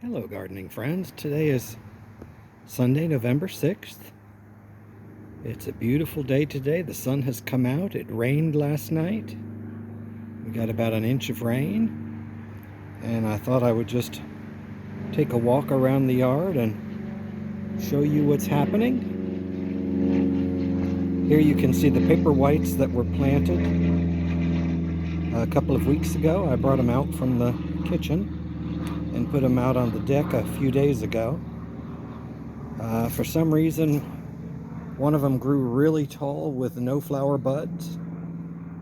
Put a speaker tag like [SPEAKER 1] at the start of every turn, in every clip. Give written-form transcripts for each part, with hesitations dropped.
[SPEAKER 1] Hello, gardening friends. Today is Sunday, November 6th. It's a beautiful day today. The sun has come out. It rained last night. We got about an inch of rain. And I thought I would just take a walk around the yard and show you what's happening. Here you can see the paper whites that were planted a couple of weeks ago. I brought them out from the kitchen and put them out on the deck a few days ago. For some reason, one of them grew really tall with no flower buds.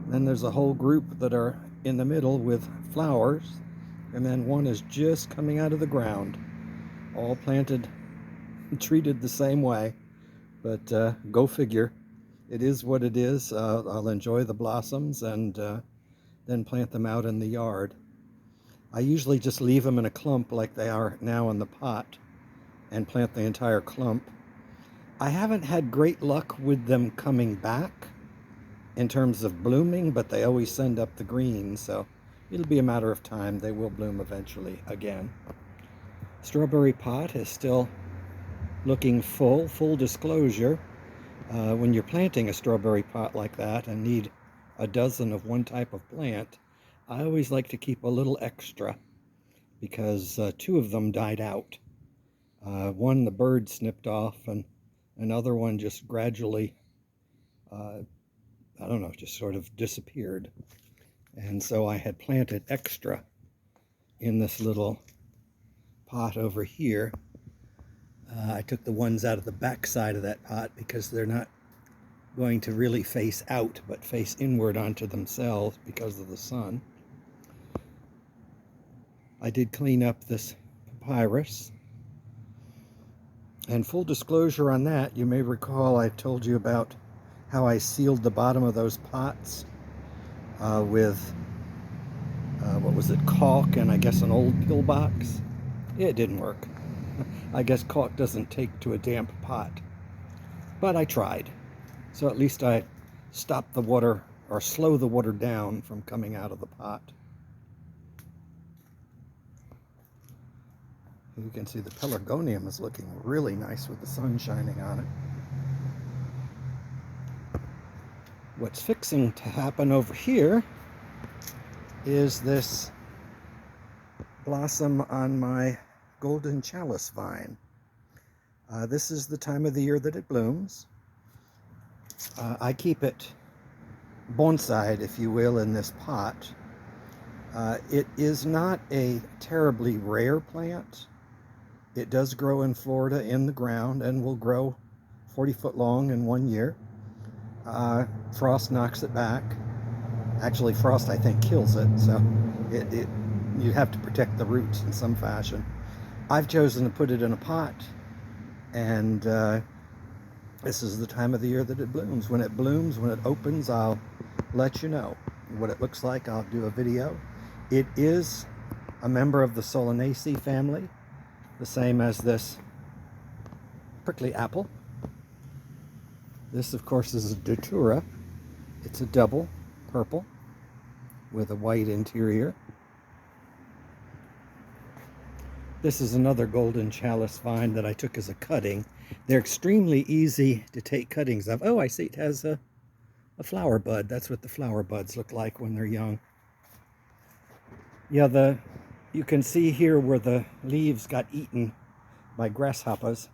[SPEAKER 1] Then there's a whole group that are in the middle with flowers, and then one is just coming out of the ground, all planted and treated the same way. But go figure. It is what it is. I'll enjoy the blossoms and then plant them out in the yard. I usually just leave them in a clump like they are now in the pot and plant the entire clump. I haven't had great luck with them coming back in terms of blooming, but they always send up the green, so it'll be a matter of time. They will bloom eventually again. Strawberry pot is still looking full. Full disclosure, when you're planting a strawberry pot like that and need a dozen of one type of plant, I always like to keep a little extra because two of them died out. One the bird snipped off, and another one just gradually, I don't know, just sort of disappeared. And so I had planted extra in this little pot over here. I took the ones out of the back side of that pot because they're not going to really face out, but face inward onto themselves because of the sun. I did clean up this papyrus. And full disclosure on that, you may recall I told you about how I sealed the bottom of those pots with, what was it, caulk and I guess an old pillbox. It didn't work. I guess caulk doesn't take to a damp pot. But I tried. So at least I stopped the water, or slow the water down from coming out of the pot. You can see the pelargonium is looking really nice with the sun shining on it. What's fixing to happen over here is this blossom on my golden chalice vine. This is the time of the year that it blooms. I keep it bonsai'd, if you will, in this pot. It is not a terribly rare plant. It does grow in Florida in the ground and will grow 40 foot long in 1 year. Frost knocks it back. Actually, frost, I think, kills it, so you have to protect the roots in some fashion. I've chosen to put it in a pot, and this is the time of the year that it blooms. When it blooms, when it opens, I'll let you know what it looks like. I'll do a video. It is a member of the Solanaceae family, the same as this prickly apple. This, of course, is a datura. It's a double purple with a white interior. This is another golden chalice vine that I took as a cutting. They're extremely easy to take cuttings of. Oh, I see it has a flower bud. That's what the flower buds look like when they're young. Yeah, you can see here where the leaves got eaten by grasshoppers.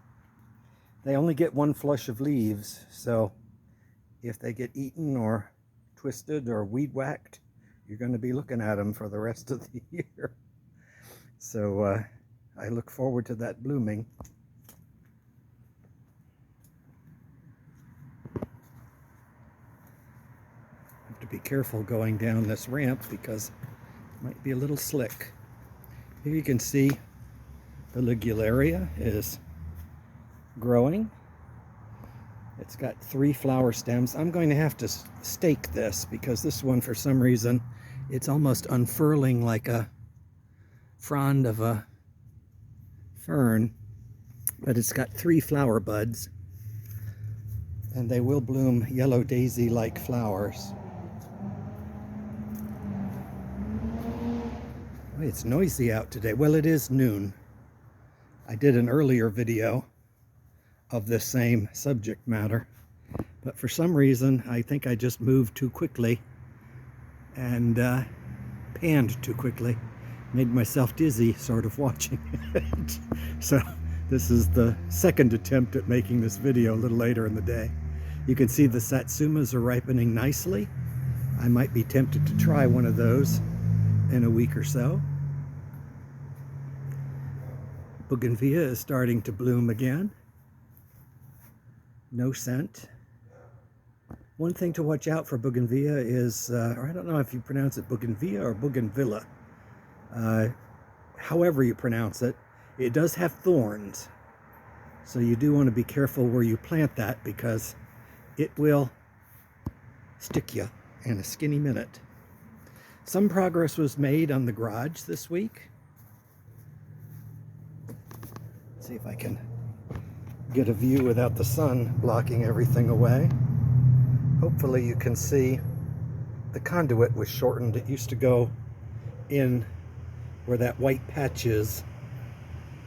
[SPEAKER 1] They only get one flush of leaves, so if they get eaten or twisted or weed whacked, you're going to be looking at them for the rest of the year. So I look forward to that blooming. Have to be careful going down this ramp because it might be a little slick. Here you can see the Ligularia is growing. It's got 3 flower stems. I'm going to have to stake this because this one, for some reason, it's almost unfurling like a frond of a fern, but it's got 3 flower buds, and they will bloom yellow daisy-like flowers. It's noisy out today. Well, it is noon. I did an earlier video of this same subject matter, but for some reason I think I just moved too quickly and panned too quickly, made myself dizzy sort of watching it. So this is the second attempt at making this video a little later in the day. You can see the Satsumas are ripening nicely. I might be tempted to try one of those in a week or so. Bougainvillea is starting to bloom again. No scent. One thing to watch out for Bougainvillea is, or I don't know if you pronounce it Bougainvillea or Bougainvillea. However you pronounce it, it does have thorns. So you do want to be careful where you plant that, because it will stick you in a skinny minute. Some progress was made on the garage this week. Let's see if I can get a view without the sun blocking everything away. Hopefully you can see the conduit was shortened. It used to go in where that white patch is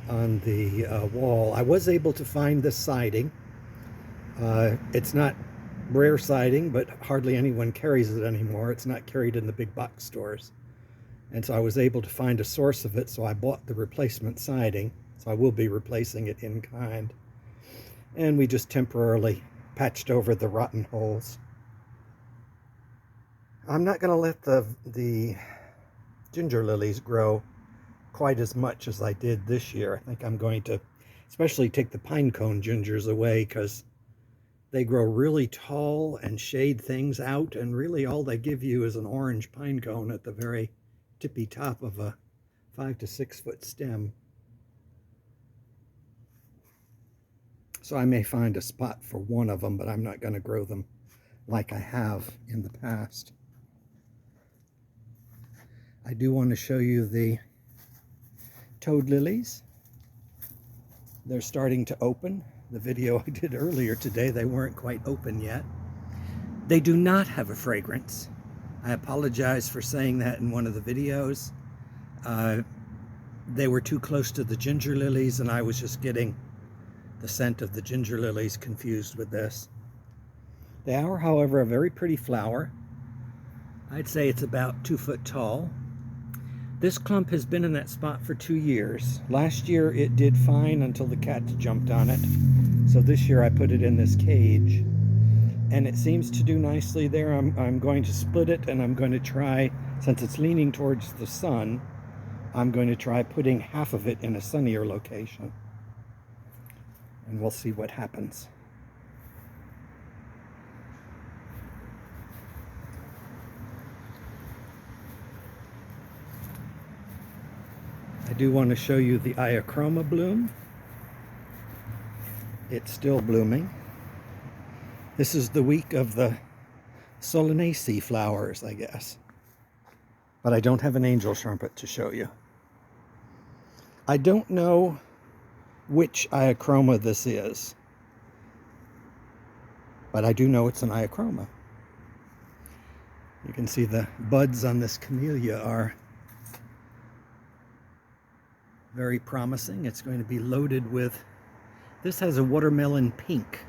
[SPEAKER 1] on the wall. I was able to find this siding. It's not rare siding, but hardly anyone carries it anymore. It's not carried in the big box stores. And so I was able to find a source of it, so I bought the replacement siding. So I will be replacing it in kind. And we just temporarily patched over the rotten holes. I'm not going to let the ginger lilies grow quite as much as I did this year. I think I'm going to especially take the pine cone gingers away, because they grow really tall and shade things out, and really all they give you is an orange pine cone at the very tippy top of a 5 to 6 foot stem. So I may find a spot for one of them, but I'm not going to grow them like I have in the past. I do want to show you the toad lilies. They're starting to open. The video I did earlier today, they weren't quite open yet. They do not have a fragrance. I apologize for saying that in one of the videos. They were too close to the ginger lilies, and I was just getting the scent of the ginger lilies confused with this. They are, however, a very pretty flower. I'd say it's about 2 foot tall. This clump has been in that spot for 2 years. Last year it did fine until the cats jumped on it. So this year I put it in this cage, and it seems to do nicely there. I'm going to split it, and I'm going to try, since it's leaning towards the sun, I'm going to try putting half of it in a sunnier location. And we'll see what happens. I do want to show you the Iachroma bloom. It's still blooming. This is the week of the Solanaceae flowers, I guess. But I don't have an angel trumpet to show you. I don't know which Iachroma this is, but I do know it's an Iachroma. You can see the buds on this camellia are very promising. It's going to be loaded with, this has a watermelon pink,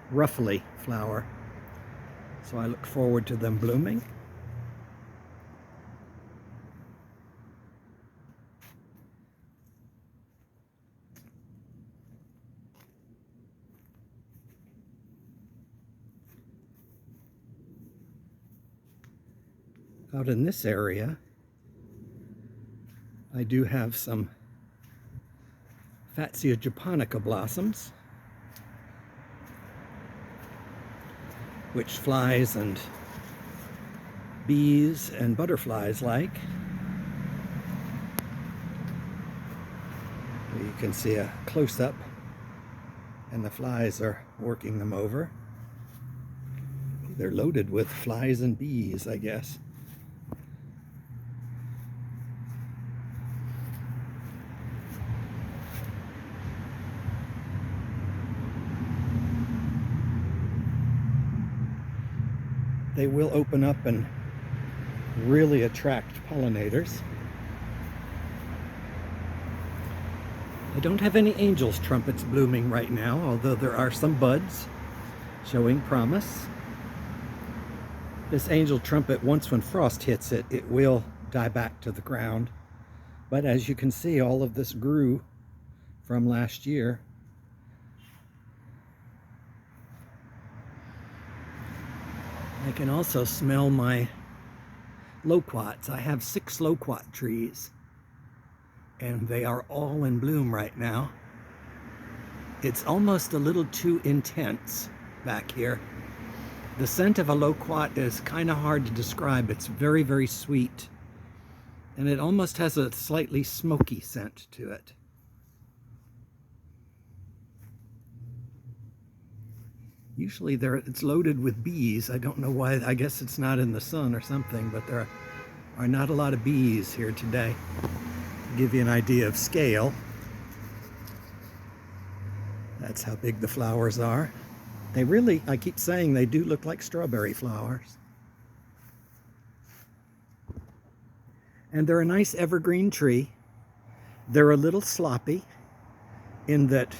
[SPEAKER 1] ruffly flower. So I look forward to them blooming. Out in this area, I do have some Japonica blossoms, which flies and bees and butterflies like. You can see a close-up, and the flies are working them over. They're loaded with flies and bees, I guess. They will open up and really attract pollinators. I don't have any angel's trumpets blooming right now, although there are some buds showing promise. This angel trumpet, once when frost hits it, it will die back to the ground. But as you can see, all of this grew from last year. I can also smell my loquats. I have 6 loquat trees, and they are all in bloom right now. It's almost a little too intense back here. The scent of a loquat is kind of hard to describe. It's very, very sweet, and it almost has a slightly smoky scent to it. Usually it's loaded with bees. I don't know why. I guess it's not in the sun or something, but there are not a lot of bees here today. To give you an idea of scale. That's how big the flowers are. They really, I keep saying, they do look like strawberry flowers. And they're a nice evergreen tree. They're a little sloppy in that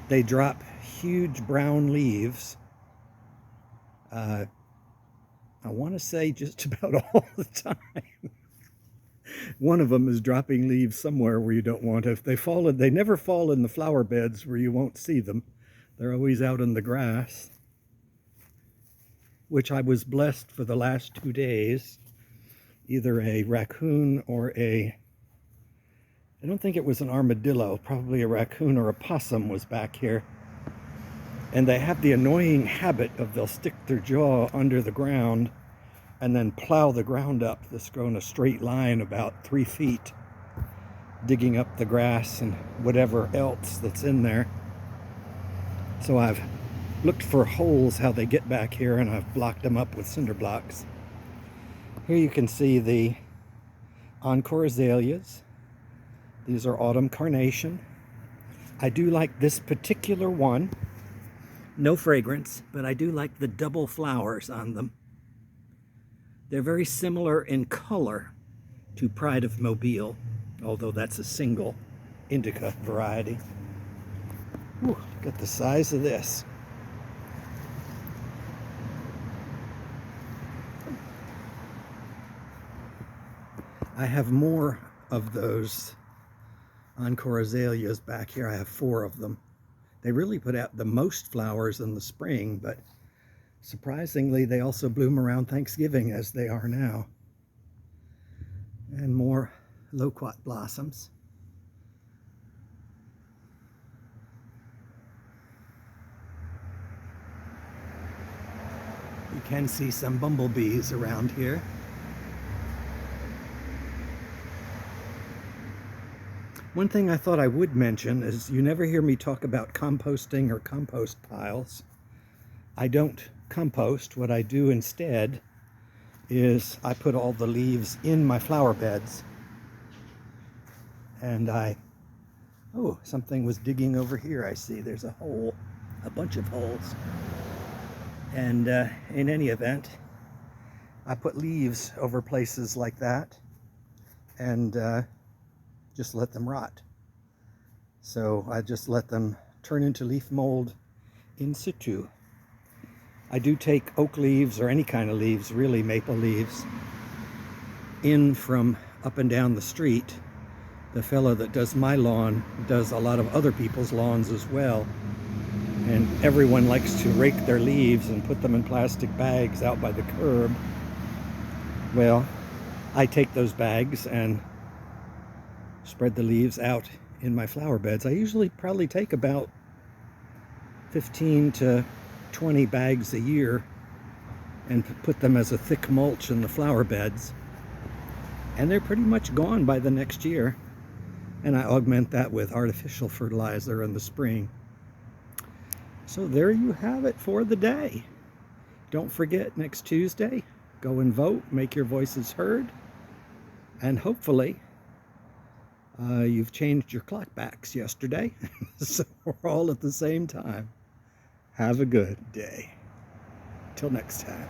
[SPEAKER 1] they drop huge brown leaves. I want to say just about all the time. One of them is dropping leaves somewhere where you don't want to. If they fall, they never fall in the flower beds where you won't see them. They're always out in the grass, which I was blessed for the last 2 days. Either a raccoon or I don't think it was an armadillo, probably a raccoon or a possum was back here. And they have the annoying habit of they'll stick their jaw under the ground and then plow the ground up. This go in a straight line about 3 feet, digging up the grass and whatever else that's in there. So I've looked for holes how they get back here, and I've blocked them up with cinder blocks. Here you can see the Encore Azaleas. These are autumn carnation. I do like this particular one. No fragrance, but I do like the double flowers on them. They're very similar in color to Pride of Mobile, although that's a single indica variety. Ooh, look at the size of this. I have more of those Encore Azaleas back here. I have 4 of them. They really put out the most flowers in the spring, but surprisingly, they also bloom around Thanksgiving as they are now. And more loquat blossoms. You can see some bumblebees around here. One thing I thought I would mention is you never hear me talk about composting or compost piles. I don't compost. What I do instead is I put all the leaves in my flower beds. And oh, something was digging over here. I see there's a hole, a bunch of holes. And in any event, I put leaves over places like that and just let them rot. So I just let them turn into leaf mold in situ. I do take oak leaves or any kind of leaves, really maple leaves, in from up and down the street. The fellow that does my lawn does a lot of other people's lawns as well. And everyone likes to rake their leaves and put them in plastic bags out by the curb. Well, I take those bags and spread the leaves out in my flower beds. I usually probably take about 15 to 20 bags a year and put them as a thick mulch in the flower beds. And they're pretty much gone by the next year. And I augment that with artificial fertilizer in the spring. So there you have it for the day. Don't forget, next Tuesday, go and vote, make your voices heard, and hopefully you've changed your clock backs yesterday, so we're all at the same time. Have a good day. Till next time.